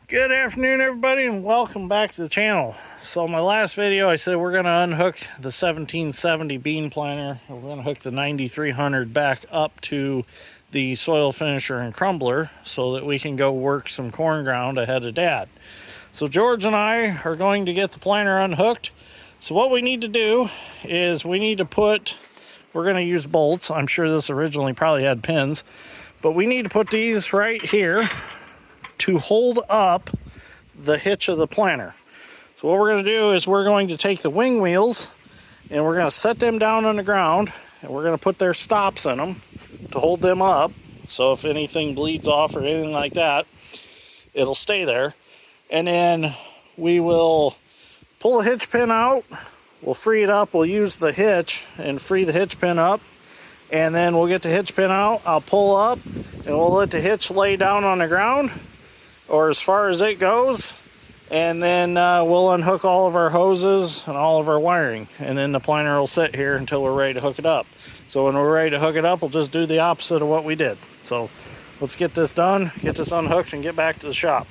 Good afternoon, everybody, and welcome back to the channel. So in my last video I said we're going to unhook the 1770 bean planter. We're going to hook the 9300 back up to the soil finisher and crumbler so that we can go work some corn ground ahead of Dad. So George and I are going to get the planter unhooked. So what we need to do is we're going to use bolts. I'm sure this originally probably had pins, but we need to put these right here to hold up the hitch of the planter. So what we're going to do is we're going to take the wing wheels and we're going to set them down on the ground, and we're going to put their stops in them to hold them up, so if anything bleeds off or anything like that, it'll stay there. And then we will pull the hitch pin out, we'll free it up, we'll use the hitch and free the hitch pin up, and then we'll get the hitch pin out, I'll pull up, and we'll let the hitch lay down on the ground, or as far as it goes, and then we'll unhook all of our hoses and all of our wiring, and then the planter will sit here until we're ready to hook it up. So when we're ready to hook it up, we'll just do the opposite of what we did. So let's get this done, get this unhooked, and get back to the shop.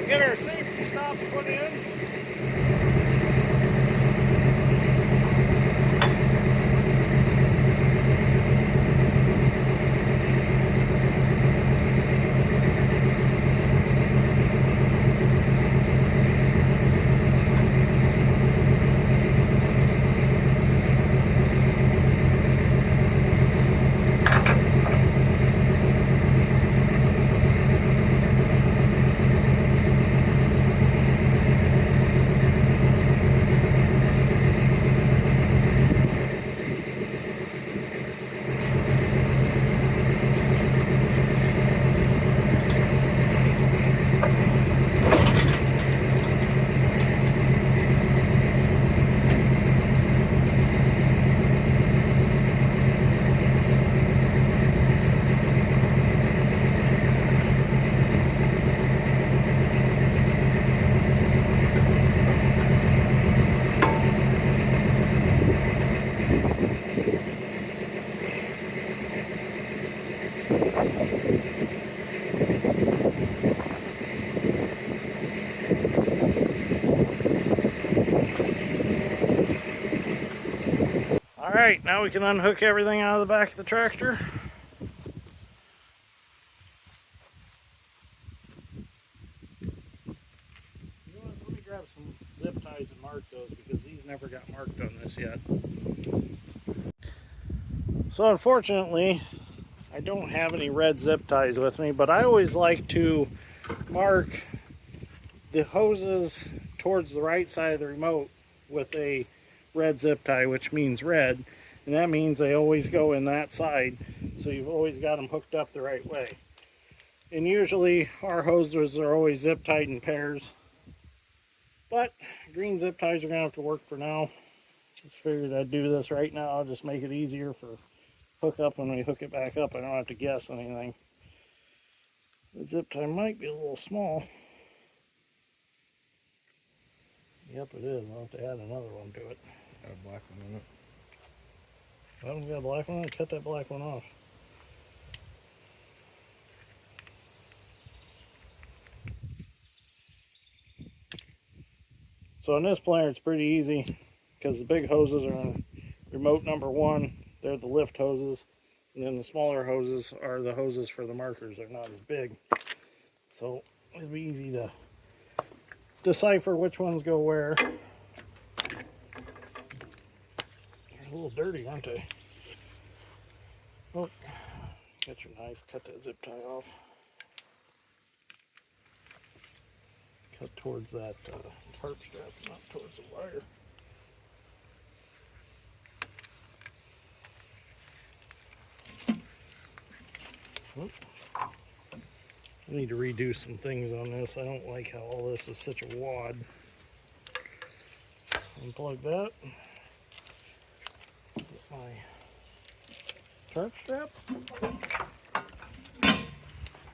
Get our safety stops put in. Alright, now we can unhook everything out of the back of the tractor. You know what, let me grab some zip ties and mark those, because these never got marked on this yet. So unfortunately, I don't have any red zip ties with me, but I always like to mark the hoses towards the right side of the remote with a red zip tie, which means red, and that means they always go in that side, so you've always got them hooked up the right way. And usually our hoses are always zip tied in pairs, but green zip ties are gonna have to work for now. Just figured I'd do this right now. I'll just make it easier for hook up. When we hook it back up, I don't have to guess anything. The zip tie might be a little small. Yep, it is. I'll have to add another one to it. Got a black one in it. I haven't got a black one. Cut that black one off. So on this planter, it's pretty easy because the big hoses are on remote number 1. They're the lift hoses, and then the smaller hoses are the hoses for the markers. They're not as big, so it'll be easy to decipher which ones go where. They're a little dirty, aren't they? Oh, get your knife, cut that zip tie off. Up towards that tarp strap, not towards the wire. Oop. I need to redo some things on this. I don't like how all this is such a wad. Unplug that. Get my tarp strap.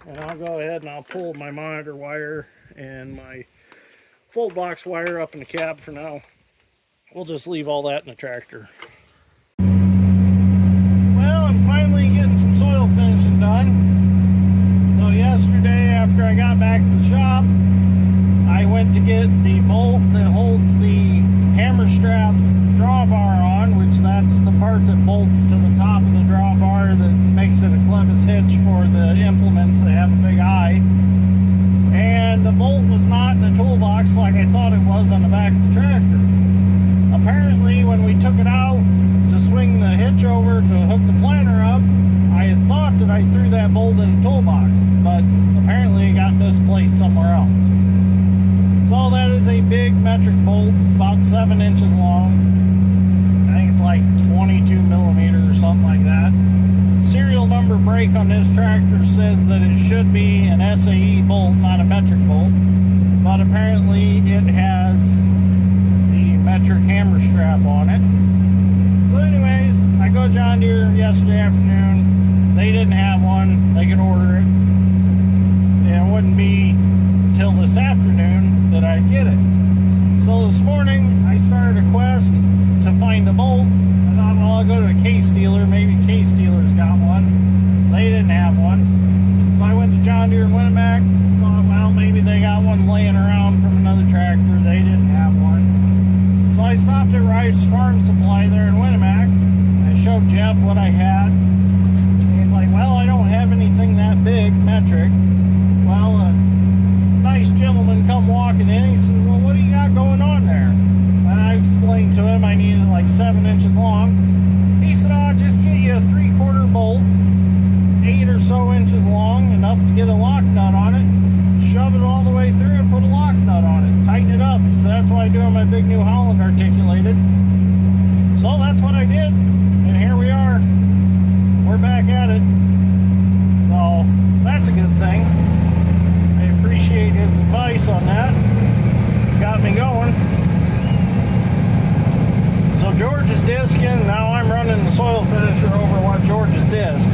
And I'll go ahead and I'll pull my monitor wire and my full box wire up in the cab for now. We'll just leave all that in the tractor. Well, I'm finally getting some soil finishing done. So yesterday, after I got back to the shop, I went to get the bolt that holds the hammer strap drawbar on, which that's the part that bolts to the top of the drawbar that makes it a clevis hitch for the implements that have a big eye. And the bolt was not in the toolbox like I thought it was on the back of the tractor. Apparently, when we took it out to swing the hitch over to hook the planter up, I had thought that I threw that bolt in the toolbox, but apparently it got misplaced somewhere else. So that is a big metric bolt. It's about 7 inches long. I think it's like 22 millimeters or something like that. Serial number break on this tractor says that it should be an SAE bolt, not a metric bolt. But apparently it has the metric hammer strap on it. So anyways, I go to John Deere yesterday afternoon. They didn't have one. They could order it. And it wouldn't be until this afternoon that I'd get it. So this morning I started a quest to find a bolt. I thought, well, I'll go to a case dealer. Maybe case dealer's got one. They didn't have one. So I went to John Deere in Winnemac. Thought, well, maybe they got one laying around from another tractor. They didn't have one. So I stopped at Rice Farm Supply there in Winnemac. I showed Jeff what I had. He's like, well, I don't have anything that big metric. Well, a nice gentleman come walking in. He says, well, what do you got going on there? And I explained to him I needed like 7 inches long. He said, I'll just get you a 3/4 bolt, 8 or so inches long, enough to get a lock nut on it, shove it all the way through and put a lock nut on it, tighten it up. He said, that's what I do on my big New Holland articulated. So that's what I did, and here we are. We're back at it. So that's a good thing. I appreciate his advice on that. Got me going. So George is disking. Now I'm running the soil finisher over what George has disked.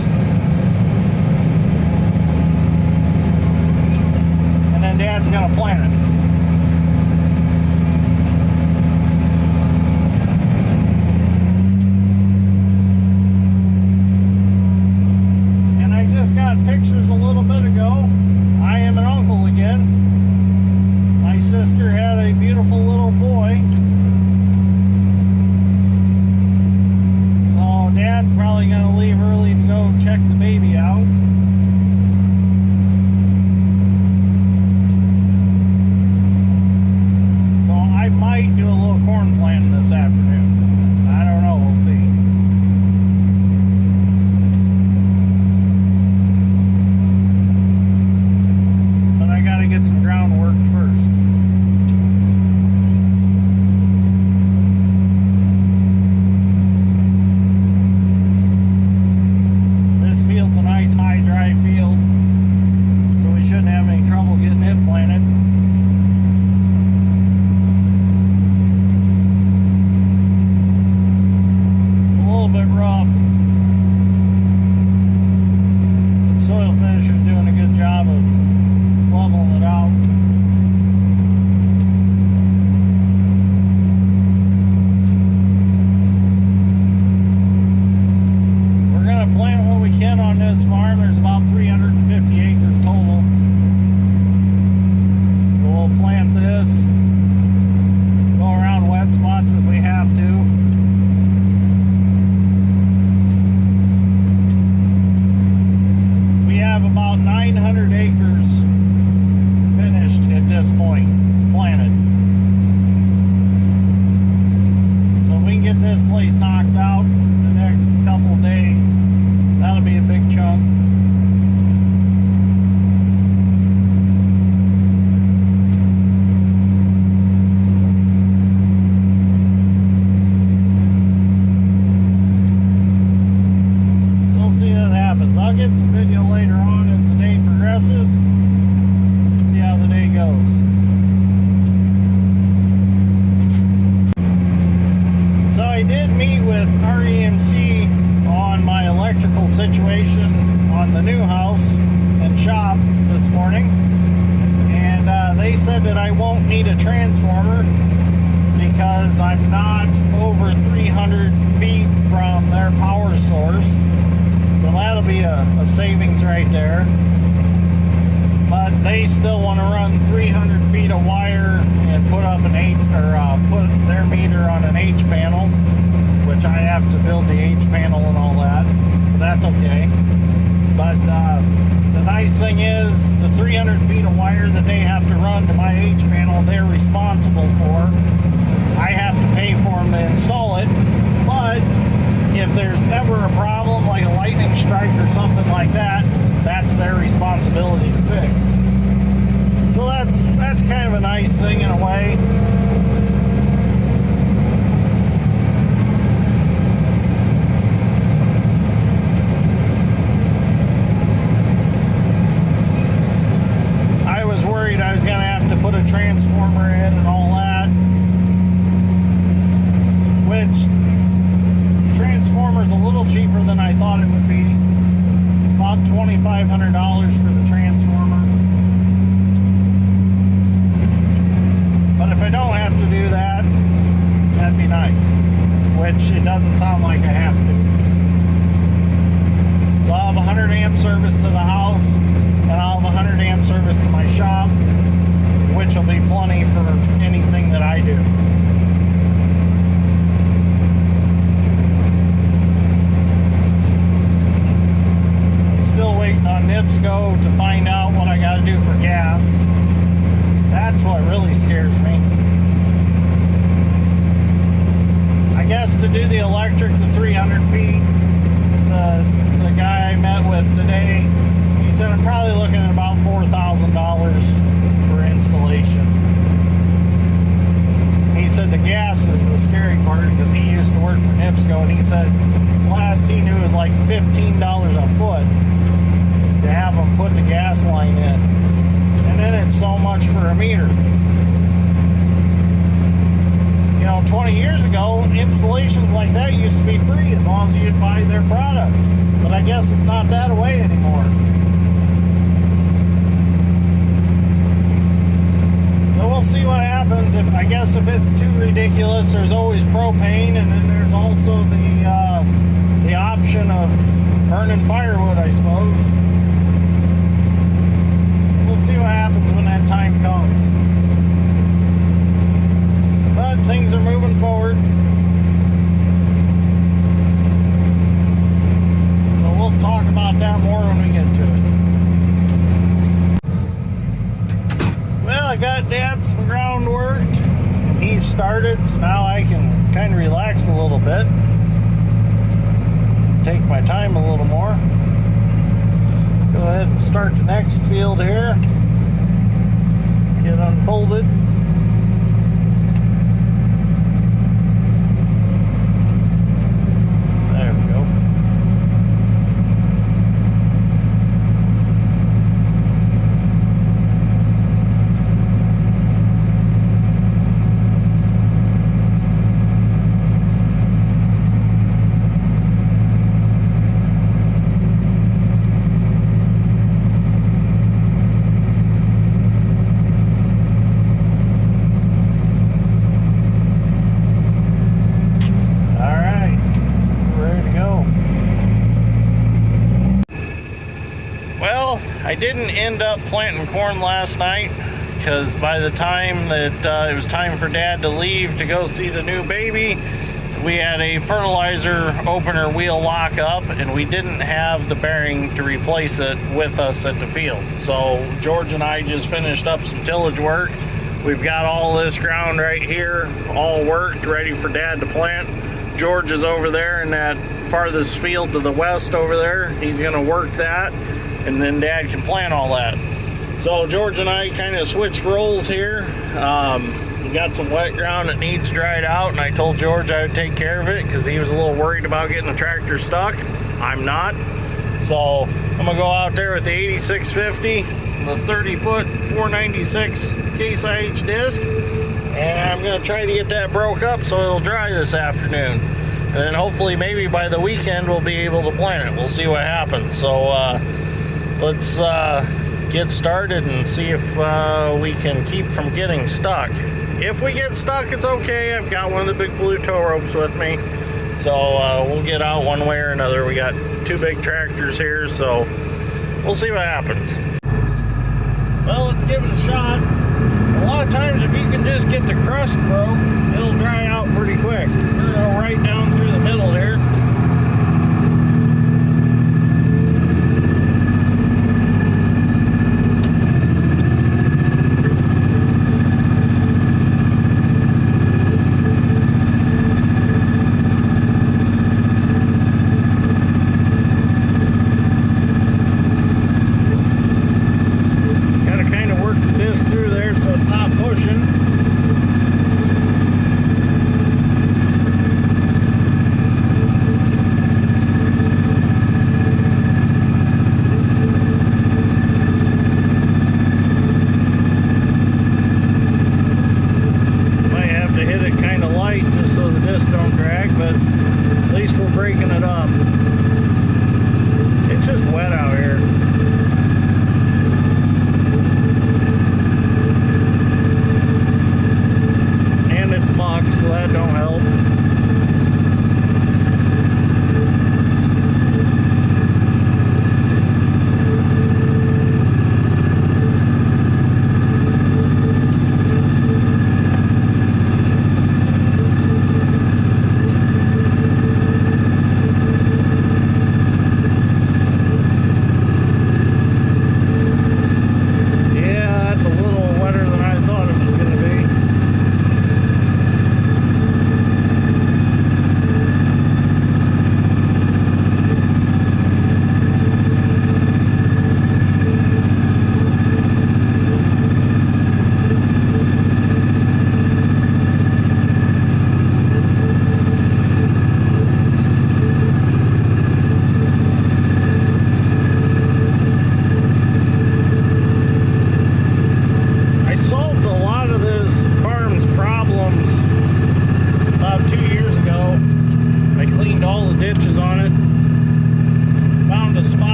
And then Dad's going to plant it. And I just got pictures a little bit ago. I am an uncle again. My sister had a beautiful little boy. So Dad's probably going to leave early to go check the baby out. So I might do a little corn planting this afternoon. I don't know, we'll see. Get some groundwork first. This field's a nice high dry field, so we shouldn't have any trouble getting it planted. with REMC on my electrical situation on the new house and shop this morning, and they said that I won't need a transformer because I'm not over 300 feet from their power source, so that'll be a savings right there. But they still want to run 300 feet of wire and put up an put their meter on an H panel, which I have to build the H panel and all that. But that's okay. But the nice thing is the 300 feet of wire that they have to run to my H panel, they're responsible for. I have to pay for them to install it. But if there's ever a problem like a lightning strike or something like that, that's their responsibility to fix. So that's kind of a nice thing in a way. I was worried I was going to have to put a transformer in and all that, which transformer's a little cheaper than I thought it would be. About $2,500 for the transformer. But if I don't have to do that, that'd be nice. Which it doesn't sound like I have to. So I'll have 100 amp service to the house, and I'll have 100 amp service to my shop, which will be plenty for anything that I do. Still waiting on NIPSCO to find out what I got to do for gas. That's what really scares me. I guess to do the electric, the 300 feet, the guy I met with today, he said I'm probably looking at about $4,000 for installation. He said the gas is the scary part because he used to work for NIPSCO, and he said last he knew it was like $15 a foot to have them put the gas line in, and then it's so much for a meter. You know, 20 years ago, installations like that used to be free as long as you'd buy their product, but I guess it's not that way anymore. So we'll see what happens. I guess if it's too ridiculous, there's always propane, and then there's also the option of burning firewood, I suppose. We'll see what happens when that time comes. But things are moving forward. So we'll talk about that more when we get to it. Well, I got Dad some ground worked. He's started, so now I can kind of relax a little bit. Take my time a little more. Go ahead and start the next field here. Get unfolded. There we go. I didn't end up planting corn last night because by the time that it was time for Dad to leave to go see the new baby, we had a fertilizer opener wheel lock up and we didn't have the bearing to replace it with us at the field. So George and I just finished up some tillage work. We've got all this ground right here all worked, ready for Dad to plant. George is over there in that farthest field to the west over there. He's gonna work that, and then Dad can plant all that. So George and I kind of switched roles here. We got some wet ground that needs dried out, and I told George I would take care of it because he was a little worried about getting the tractor stuck. I'm not. So I'm gonna go out there with the 8650, the 30-foot 496 Case IH disc, and I'm gonna try to get that broke up so it'll dry this afternoon. and then hopefully maybe by the weekend we'll be able to plant it. We'll see what happens. So let's get started and see if we can keep from getting stuck. If we get stuck, it's okay. I've got one of the big blue tow ropes with me, so we'll get out one way or another. We got two big tractors here, so we'll see what happens. Well, let's give it a shot. A lot of times, if you can just get the crust broke, it'll dry out pretty quick. We're gonna go right down through the middle here.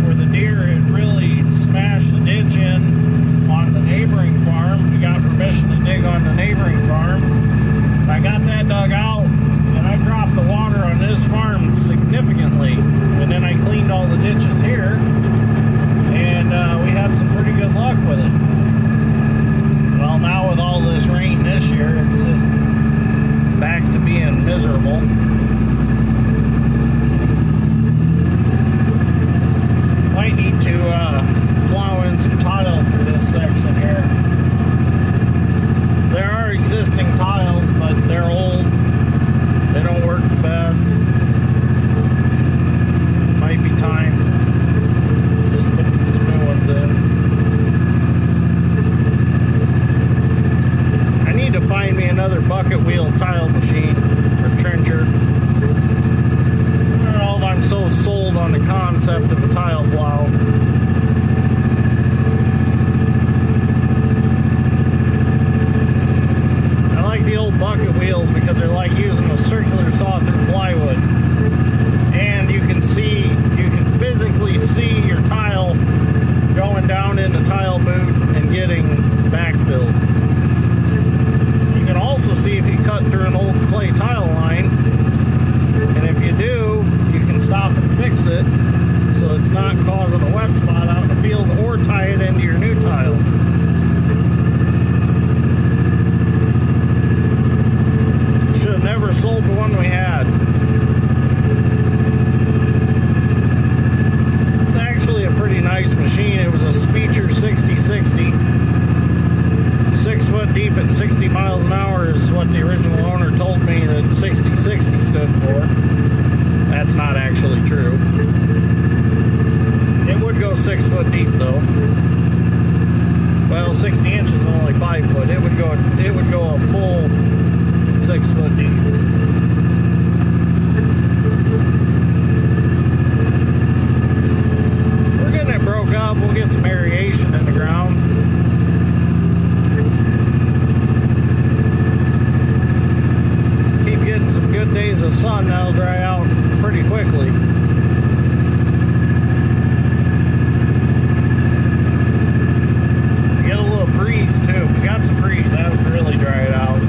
Where the Deere had really smashed the ditch in on the neighboring farm. We got permission to dig on the neighboring farm. I got that dug out, and I dropped the water on this farm significantly. And then I cleaned all the ditches here, and we had some pretty good luck with it. Well, now with all this rain this year, it's just back to being miserable. Might need to plow in some tile through this section here. There are existing tiles, but they're old. They don't work the best. Might be time just to put some new ones in. I need to find me another bucket wheel tile machine or trencher. I'm so sold on the concept of a tile plow. I like the old bucket wheels because they're like using a circular saw through plywood. And you can physically see your tile going down in the tile boot and getting backfilled. You can also see if you cut through an old clay tile line. And if you do, you can stop and fix it so it's not causing a wet spot out in the field, or tie it into your new tile. Should have never sold the one we had. It's actually a pretty nice machine. It was a Speecher 6060. 6 foot deep at 60 miles an hour is what the original owner told me that 6060 stood for. That's not actually true. It would go 6 foot deep though. Well, 60 inches is only 5 foot. It would go a full 6 foot deep. We're getting it broke up. We'll get some aeration in the ground. Keep getting some good days that'll dry out pretty quickly. Get a little breeze too. If we got some breeze, that would really dry it out.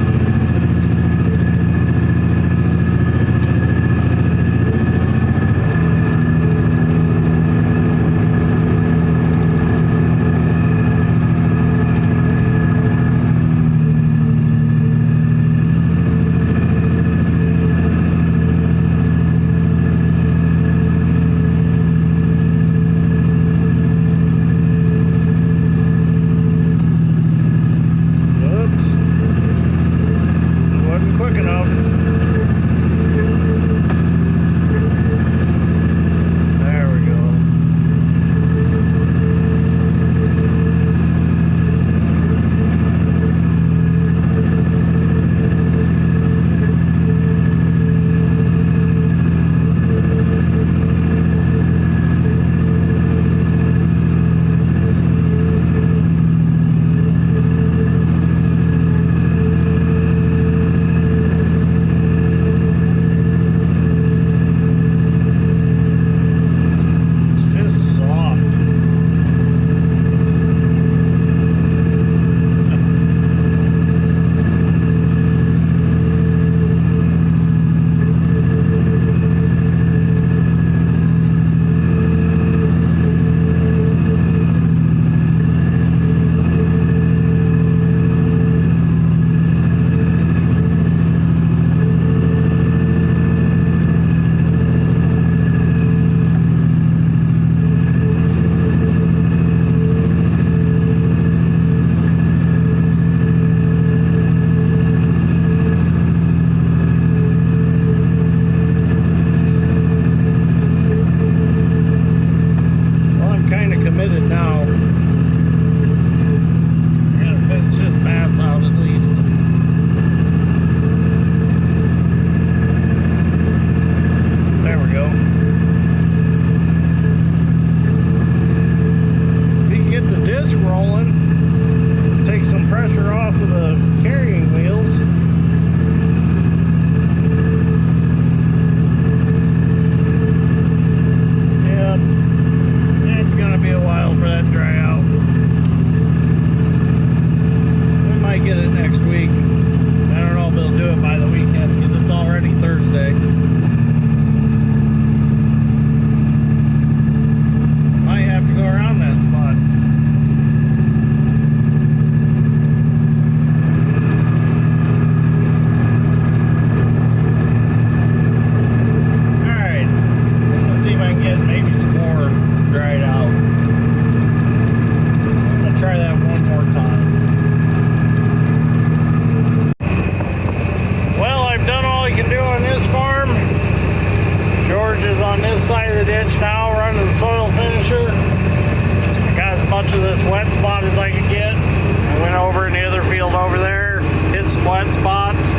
Of this wet spot as I could get. I went over in the other field over there, hit some wet spots,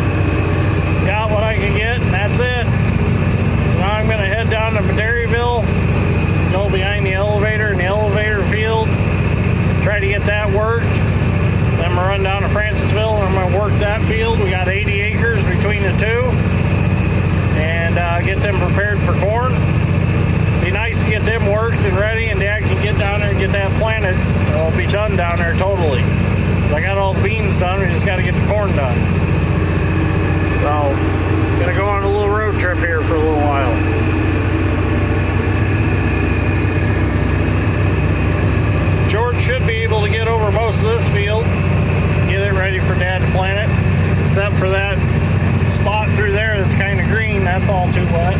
got what I could get, and that's it. So now I'm going to head down to Madville, go behind the elevator in the elevator field, try to get that worked. Then I'm going to run down to Francisville and I'm going to work that field. We got 80 acres between the two, and get them prepared for corn. Be nice to get them worked and ready, and Dad can get down there and get that planted. It'll be done down there totally. I got all the beans done, we just got to get the corn done. So, gonna go on a little road trip here for a little while. George should be able to get over most of this field, get it ready for Dad to plant it, except for that spot through there that's kind of green. That's all too wet.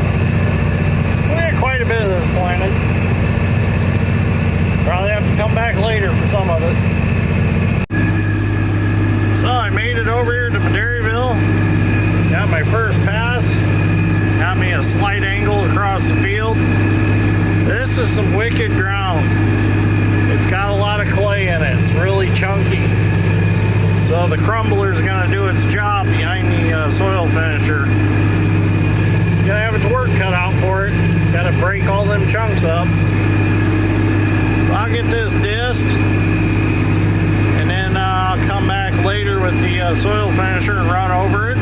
We got quite a bit of this planted. Probably have to come back later for some of it. So I made it over here to Madville. Got my first pass. Got me a slight angle across the field. This is some wicked ground. It's got a lot of clay in it. It's really chunky. So the crumbler is going to do its job behind the soil finisher. It's going to have its work cut out for it. It's got to break all them chunks up. So I'll get this disced, and then I'll come back later with the soil finisher and run over it.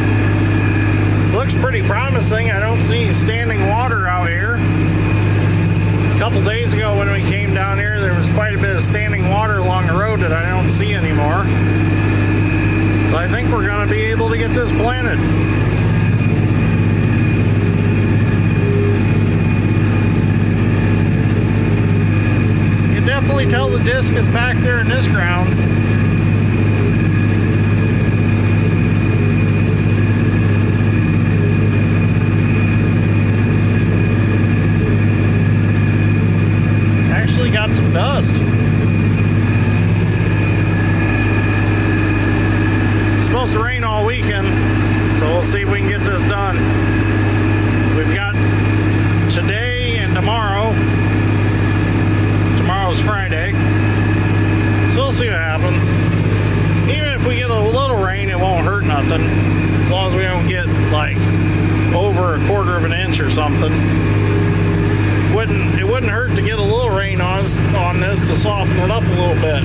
Looks looks pretty promising. I don't see standing water out here. A couple days ago when we came down here, there was quite a bit of standing water along the road that I don't see anymore. So I think we're going to be able to get this planted. You can definitely tell the disc is back there in this ground. Actually got some dust. It's supposed to rain all weekend, so we'll see if we can get this done. We've got today and tomorrow. Tomorrow's Friday, so we'll see what happens. Even if we get a little rain, it won't hurt nothing, as long as we don't get like over a quarter of an inch or something. It wouldn't hurt to get a little rain on this to soften it up a little bit.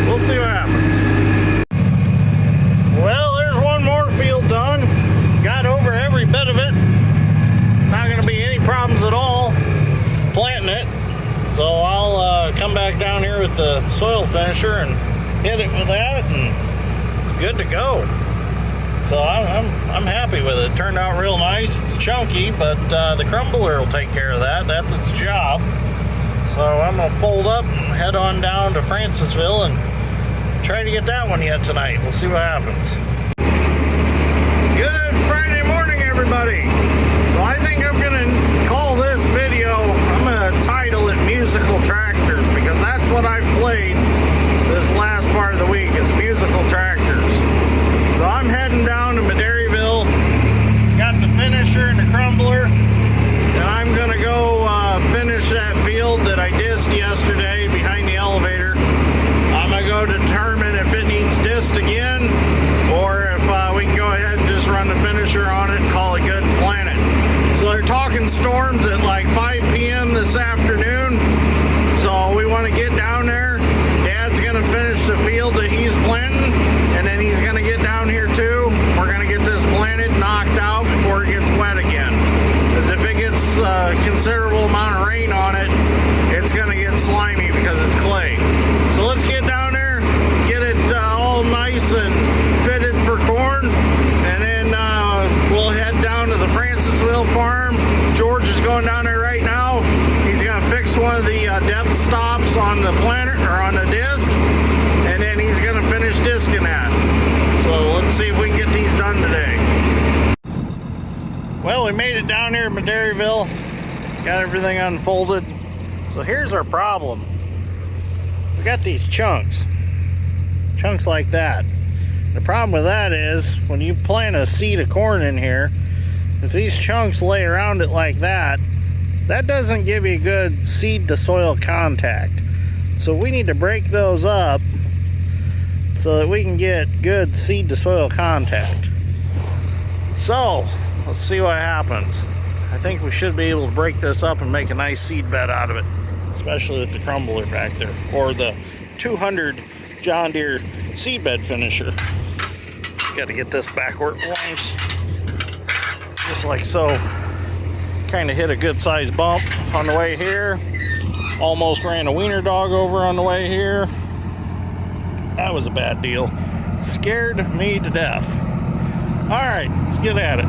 We'll see what happens. Well, there's one more field done. Got over every bit of it. It's not going to be any problems at all planting it. So I'll come back down here with the soil finisher and hit it with that, and it's good to go. So I'm happy with it. It turned out real nice. It's chunky, but the crumbler will take care of that. That's its job. So I'm going to fold up and head on down to Francisville and try to get that one yet tonight. We'll see what happens. Good Friday morning, everybody. So I think I'm going to call this video, I'm going to title it Musical Tractors, because that's what I've played this last part of the week, is musical tractors. So I'm heading down to Madville, got the finisher and the crumbler, and I'm going to go finish that field that I disced yesterday behind the elevator. I'm going to go determine if it needs disced again, or if we can go ahead and just run the finisher on it and call it good and plant it. So they're talking storms at like 5 p.m. this afternoon, so we want to get down there. Dad's going to finish the field that he's planting, and then he's going to get down here too. We're going to get this planted, knocked out before it gets wet again. Because if it gets a considerable amount of rain on it, it's going to get slimy because it's clay. So let's get down there, get it all nice and fitted for corn, and then we'll head down to the Francisville farm. George is going down there right now. He's going to fix one of the depth stops on the planter, or on the disc, and then he's going to finish discing that. So let's see if we can get these done today. Well, we made it down here at Madville, got everything unfolded. So here's our problem. We got these chunks like that. The problem with that is when you plant a seed of corn in here, if these chunks lay around it like that, that doesn't give you good seed to soil contact. So we need to break those up so that we can get good seed to soil contact. So let's see what happens. I think we should be able to break this up and make a nice seed bed out of it, especially with the crumbler back there, or the 200 John Deere seed bed finisher. Just got to get this back where it belongs, just like so. Kind of hit a good sized bump on the way here. Almost ran a wiener dog over on the way here. That was a bad deal. Scared me to death. Alright, let's get at it.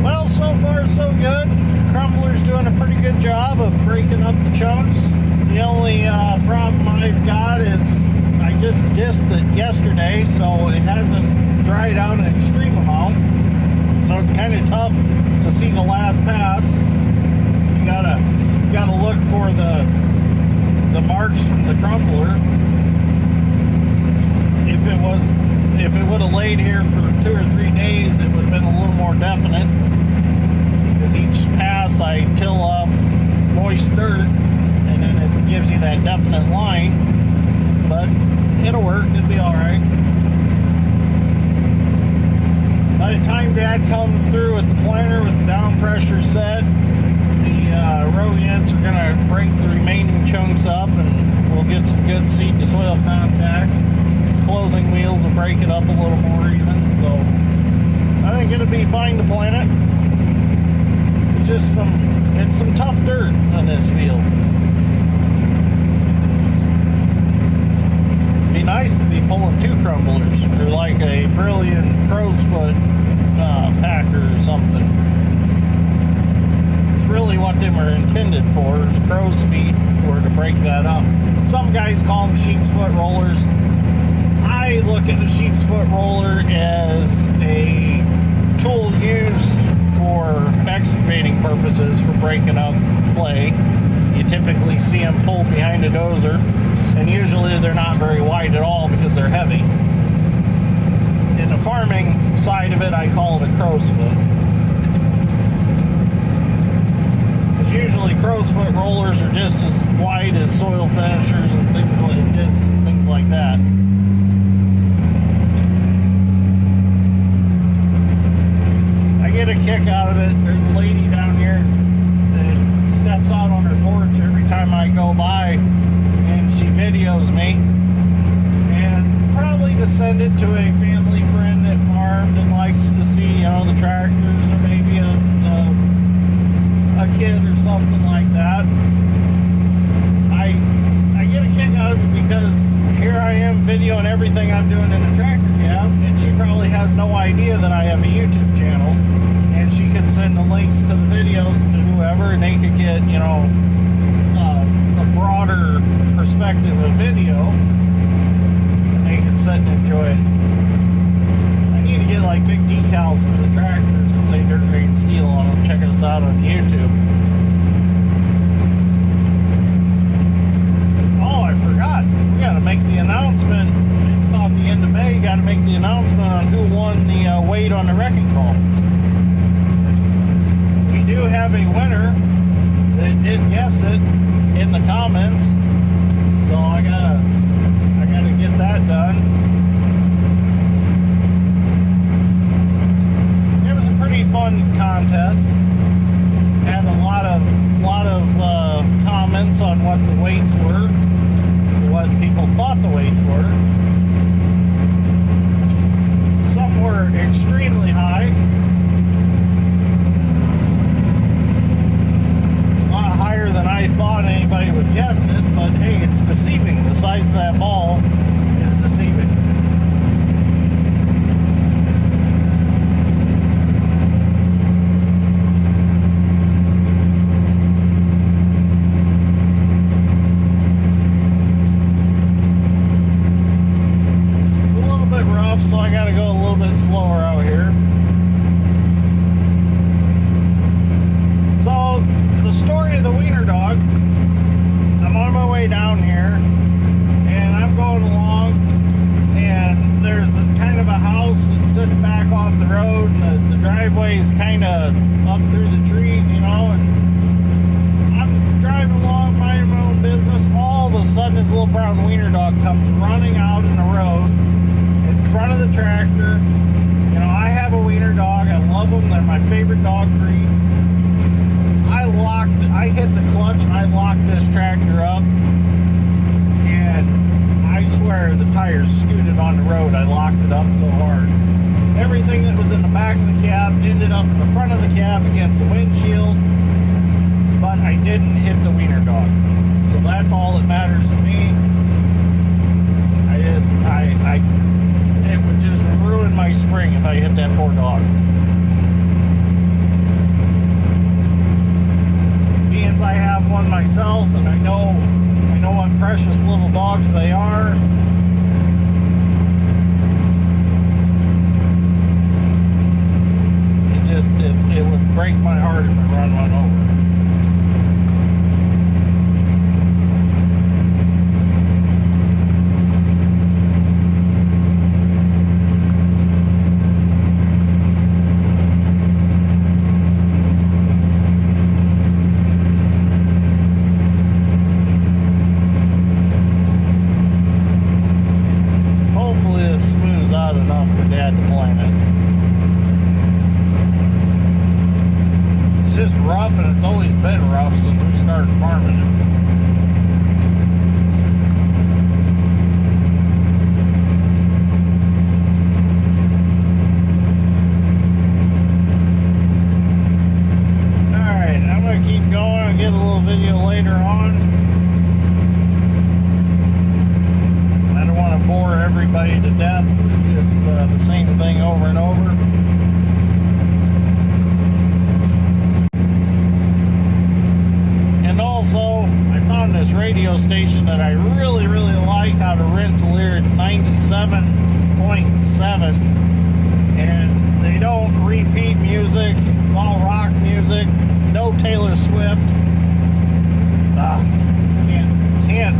Well, so far so good. Crumbler's doing a pretty good job of breaking up the chunks. The only problem I've got is I just disced it yesterday, so it hasn't dried out an extreme amount. So it's kind of tough to see the last pass. You gotta look for the marks from the crumbler. If it would have laid here for 2 or 3 days, it would have been a little more definite. Because each pass I till up moist dirt, and then it gives you that definite line. But it'll work. It'll be all right. By the time Dad comes through with the planter with the down pressure set, the rodents are going to break the remaining chunks up, and we'll get some good seed to soil contact. closing wheels will break it up a little more even. So I think it'll be fine to plant it. It's just some tough dirt on this field. It'd be nice to be pulling 2 crumblers or like a brilliant crow's foot packer or something. It's really what them are intended for, the crow's feet, or to break that up. Some guys call them sheep's foot rollers. I look at the sheep's foot roller as a tool used for excavating purposes, for breaking up clay. You typically see them pulled behind a dozer, and usually they're not very wide at all because they're heavy. In the farming side of it, I call it a crow's foot. Because usually crow's foot rollers are just as wide as soil finishers and things like that. I get a kick out of it. There's a lady down here that steps out on her porch every time I go by, and she videos me, and probably descended to a family friend that farmed and likes to see, the tractors, or maybe a kid or something like that. I get a kick out of it because here I am videoing everything I'm doing in a tractor cab, and she probably has no idea that I have a YouTube channel, and she could send the links to the videos to whoever, and they could get, a broader perspective of video, and they could sit and enjoy it. I need to get like big decals for the tractors that say dirt grade steel on them. Check us out on YouTube. Oh, I forgot. We got to make the announcement. It's about the end of May. Got to make the announcement on who won the weight on the wrecking call. We do have a winner that did guess it in the comments, so I gotta get that done. It was a pretty fun contest. Had a lot of comments on what the weights were, what people thought the weights were. Some were extremely high. Higher than I thought anybody would guess it, but hey, it's deceiving. The size of that ball is deceiving. It's a little bit rough, so I gotta go a little bit slower out here. So, the story of the wiener dog, I'm on my way down here, and I'm going along, and there's kind of a house that sits back off the road, and the driveway is kind of up through the trees, and I'm driving along, minding my own business. All of a sudden, this little brown wiener dog comes running out in the road in front of the tractor. I have a wiener dog. I love them. They're my favorite dog breed. I hit the clutch, I locked this tractor up, and I swear the tires scooted on the road. I locked it up so hard. Everything that was in the back of the cab ended up in the front of the cab against the windshield, but I didn't hit the wiener dog. So that's all that matters to me. It would just ruin my spring if I hit that poor dog. I have one myself, and I know what precious little dogs they are. It would break my heart if I run one over. Rough, and it's always been rough since we started farming it. video later on. I don't want to bore everybody to death with just the same thing over and over. And also, I found this radio station that I really, really like out of Rensselaer. It's 97.7, and they don't repeat music. It's all rock music. No Taylor Swift. Can't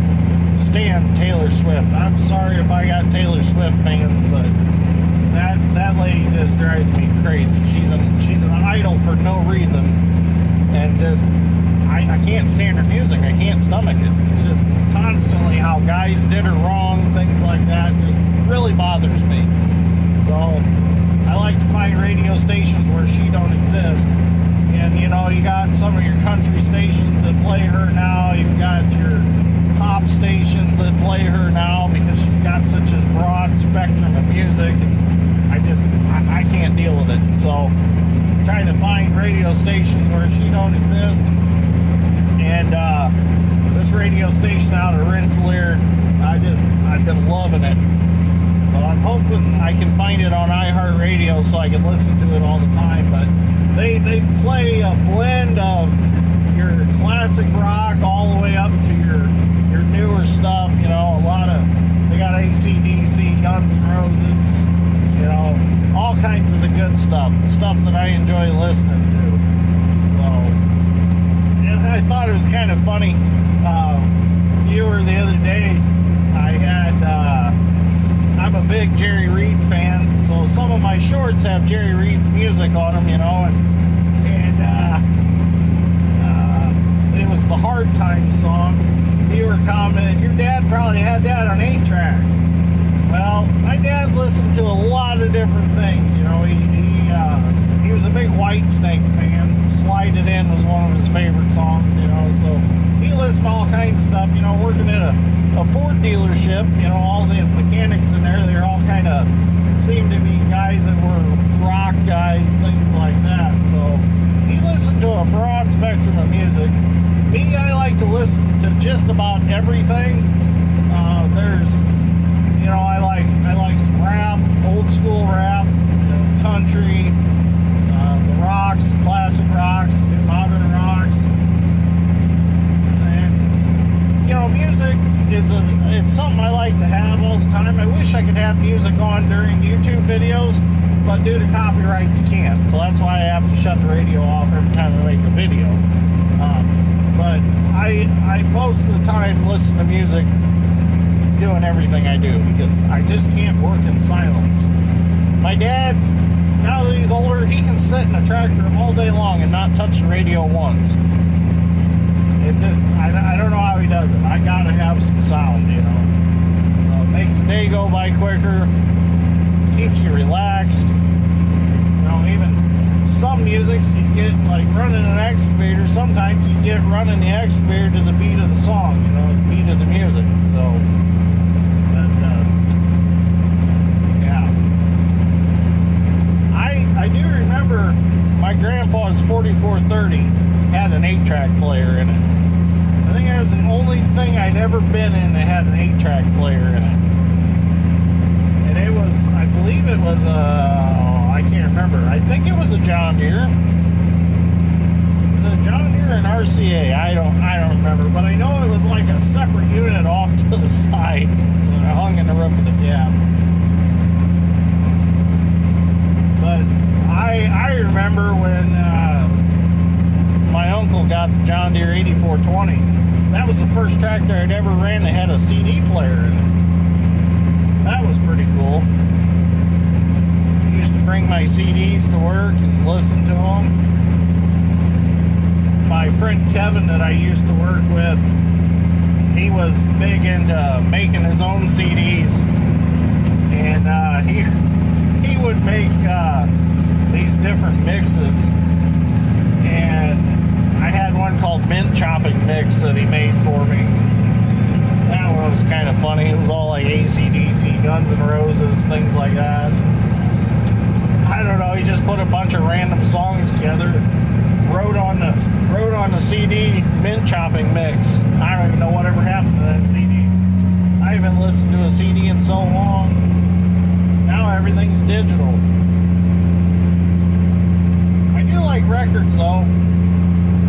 stand Taylor Swift. I'm sorry if I got Taylor Swift fans, but that lady just drives me crazy. She's an idol for no reason, and just I can't stand her music. I can't stomach it. It's just constantly how guys did her wrong, things like that. Just really bothers me. So I like to find radio stations where she don't exist. And you know, you got some of your country stations that play her now. You've got your pop stations that play her now because she's got such a broad spectrum of music. And I can't deal with it. So I'm trying to find radio stations where she don't exist. And this radio station out of Rensselaer, I've been loving it. Well, I'm hoping I can find it on iHeartRadio so I can listen to it all the time. But they play a blend of your classic rock all the way up to your newer stuff. You know, they got AC/DC, Guns N' Roses, you know, all kinds of the good stuff, the stuff that I enjoy listening to. So, and I thought it was kind of funny. Viewer the other day, I'm a big Jerry Reed fan, so some of my shorts have Jerry Reed's music on them, you know, and it was the Hard Times song. Viewer commented, your dad probably had that on 8-track. Well, my dad listened to a lot of different things, you know. He was a big Whitesnake fan. Slide It In was one of his favorite songs, you know, so he listened to all kinds of stuff, you know, working at a Ford dealership, you know, all the mechanics in there, they're all kind of seemed to be guys that were rock guys, things like that. So he listened to a broad spectrum of music. Me, I like to listen to just about everything. There's, you know, I like some rap, old school rap, you know, country, the rocks, classic rocks, the modern rocks. And, you know, music it's something I like to have all the time. I wish I could have music on during YouTube videos, but due to copyrights, you can't. So that's why I have to shut the radio off every time I make a video. But I most of the time listen to music doing everything I do because I just can't work in silence. My dad, now that he's older, he can sit in a tractor all day long and not touch the radio once. It just, I don't know how he does it. I gotta have some sound, you know. Makes the day go by quicker, keeps you relaxed. You know, even some musics you get, like running an excavator, sometimes you get running the excavator to the beat of the song, you know, the beat of the music. So, but, yeah. I do remember my grandpa's 4430 had an 8-track player in it. I think that was the only thing I'd ever been in that had an 8-track player in it. And it was, I believe it was I can't remember. I think it was a John Deere. Was it a John Deere and RCA? I don't remember, but I know it was like a separate unit off to the side that hung in the roof of the cab. But I remember when my uncle got the John Deere 8420. That was the first tractor I'd ever ran that had a CD player in it. That was pretty cool. I used to bring my CDs to work and listen to them. My friend Kevin that I used to work with, he was big into making his own CDs. And he would make these different mixes. And I had one called Mint Chopping Mix that he made for me. That one was kind of funny. It was all like AC/DC, Guns N' Roses, things like that. I don't know, he just put a bunch of random songs together, wrote on the Wrote on the CD mint chopping mix. I don't even know whatever happened to that CD. I haven't listened to a CD in so long. Now everything's digital. I do like records though.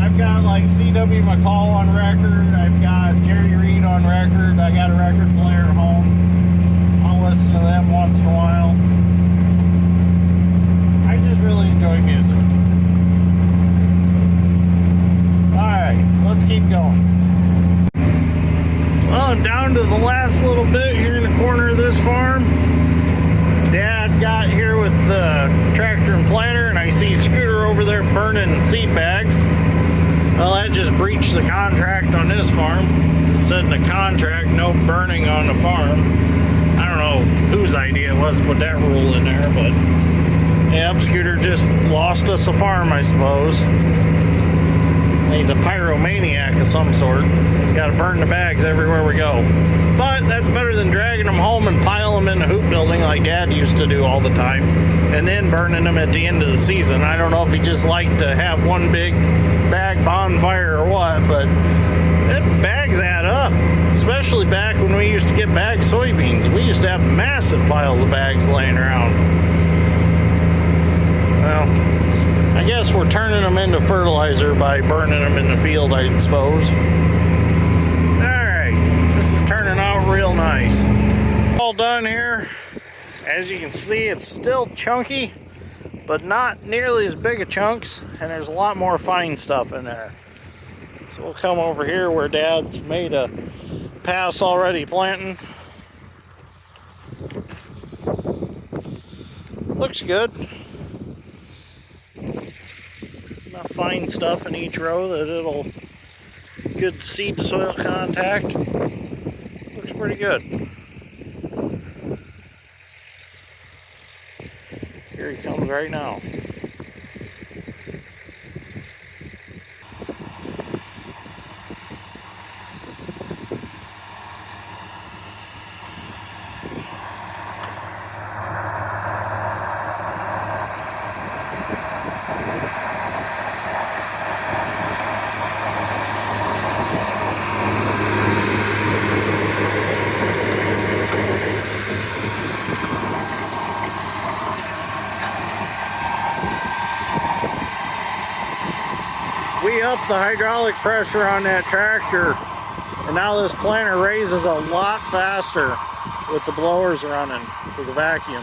I've got like C.W. McCall on record. I've got Jerry Reed on record. I got a record player at home. I'll listen to them once in a while. I just really enjoy music. Alright, let's keep going. Well, I'm down to the last little bit here in the corner of this farm. Dad got here with the tractor and planter, and I see Scooter over there burning seed bags. Well, that just breached the contract on this farm. It said in the contract, no burning on the farm. I don't know whose idea it was to put that rule in there, but yep, Scooter just lost us a farm, I suppose. He's a pyromaniac of some sort. He's got to burn the bags everywhere we go. But that's better than dragging them home and piling them in the hoop building like Dad used to do all the time, and then burning them at the end of the season. I don't know if he just liked to have one big bag bonfire or what, but bags add up. Especially back when we used to get bagged soybeans. We used to have massive piles of bags laying around. Well, I guess we're turning them into fertilizer by burning them in the field, I suppose. Alright, this is turning out real nice. All done here. As you can see, it's still chunky, but not nearly as big of chunks, and there's a lot more fine stuff in there. So we'll come over here where Dad's made a pass already planting. Looks good. Enough fine stuff in each row that it'll good seed to soil contact. Looks pretty good. Here he comes right now. We upped the hydraulic pressure on that tractor, and now this planter raises a lot faster with the blowers running for the vacuum.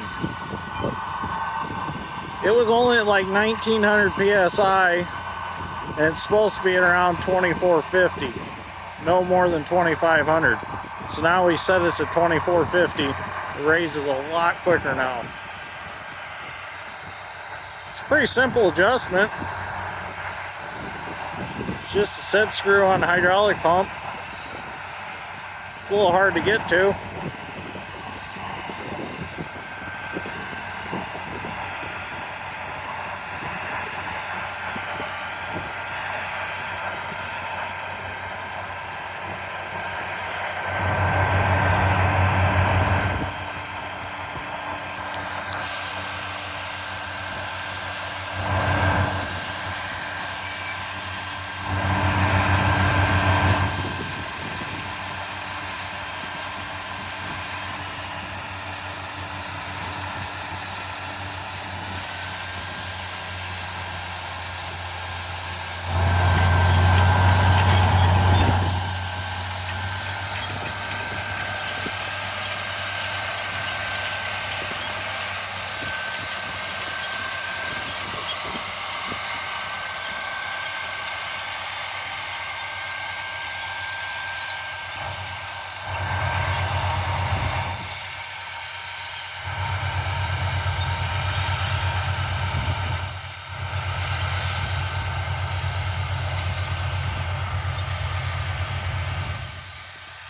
It was only at like 1900 psi, and it's supposed to be at around 2450, no more than 2500. So now we set it to 2450. It raises a lot quicker now. It's a pretty simple adjustment. It's just a set screw on the hydraulic pump. It's a little hard to get to.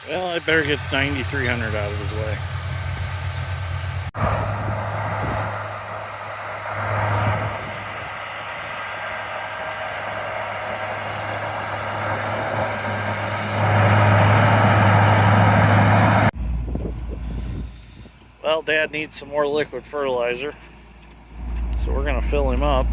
Well, I better get 9300 out of his way. Well, Dad needs some more liquid fertilizer, so we're going to fill him up.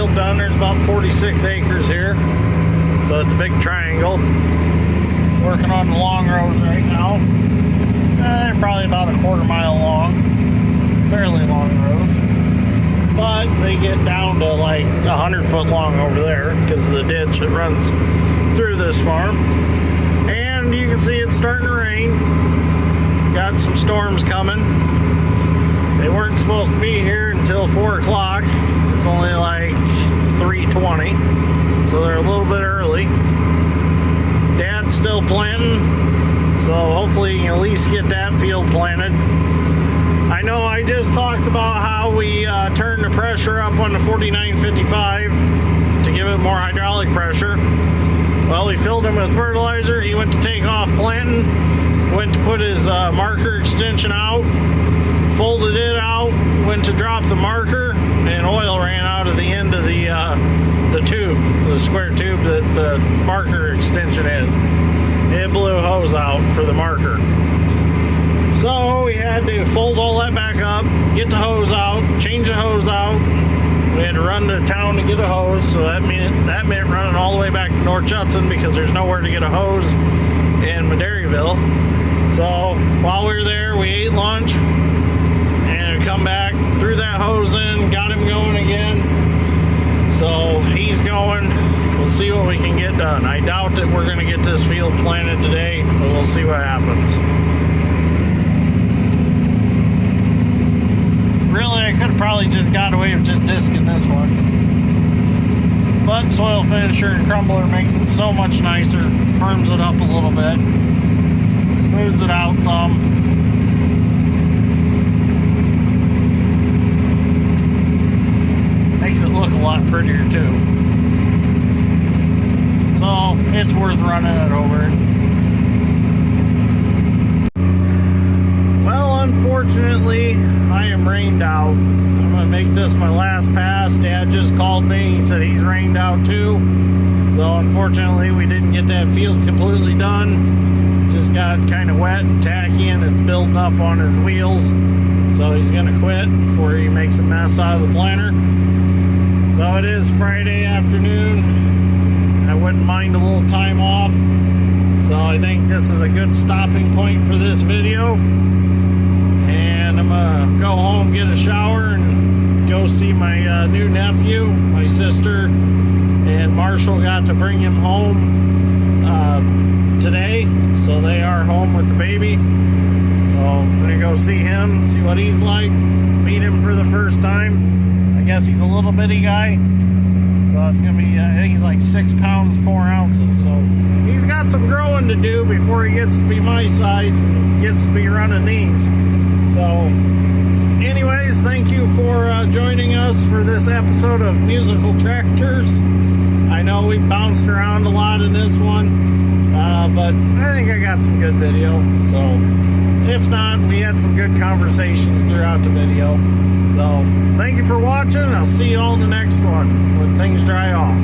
field done. There's about 46 acres here, so it's a big triangle. Working on the long rows right now. They're probably about a quarter-mile long, fairly long rows, but they get down to like 100-foot long over there because of the ditch that runs through this farm. And you can see it's starting to rain. Got some storms coming. They weren't supposed to be here until 4 o'clock. It's only like 3:20, so they're a little bit early. Dad's still planting, so hopefully you can at least get that field planted. I know I just talked about how we turned the pressure up on the 4955 to give it more hydraulic pressure. Well, we filled him with fertilizer. He went to take off planting, went to put his marker extension out, folded it out, went to drop the marker, and oil ran out of the end of the tube, the square tube that the marker extension is. It blew a hose out for the marker. So we had to fold all that back up, get the hose out, change the hose out. We had to run to town to get a hose, so that meant running all the way back to North Judson because there's nowhere to get a hose in Madville. So while we were there, we ate lunch and come back, threw that hose in, got him going again. So he's going. We'll see what we can get done. I doubt that we're going to get this field planted today, but we'll see what happens. Really, I could have probably just got away with just disking this one. But soil finisher and crumbler makes it so much nicer. Firms it up a little bit. Smooths it out some. Makes it look a lot prettier too. So it's worth running it over. Well, unfortunately, I am rained out. I'm gonna make this my last pass. Dad just called me. He said he's rained out too. So unfortunately, we didn't get that field completely done. Just got kind of wet and tacky, and it's building up on his wheels. So he's gonna quit before he makes a mess out of the planter. So it is Friday afternoon. I wouldn't mind a little time off. So I think this is a good stopping point for this video. And I'm gonna go home, get a shower, and go see my new nephew. My sister and Marshall got to bring him home today. So they are home with the baby. So I'm gonna go see him, see what he's like, meet him for the first time. I guess he's a little bitty guy, so it's gonna be, I think he's like 6 pounds 4 ounces, so he's got some growing to do before he gets to be my size and gets to be running these. So anyways, thank you for joining us for this episode of Musical Tractors. I know we bounced around a lot in this one, but I think I got some good video. So if not, we had some good conversations throughout the video. So thank you for watching. I'll see you all in the next one when things dry off.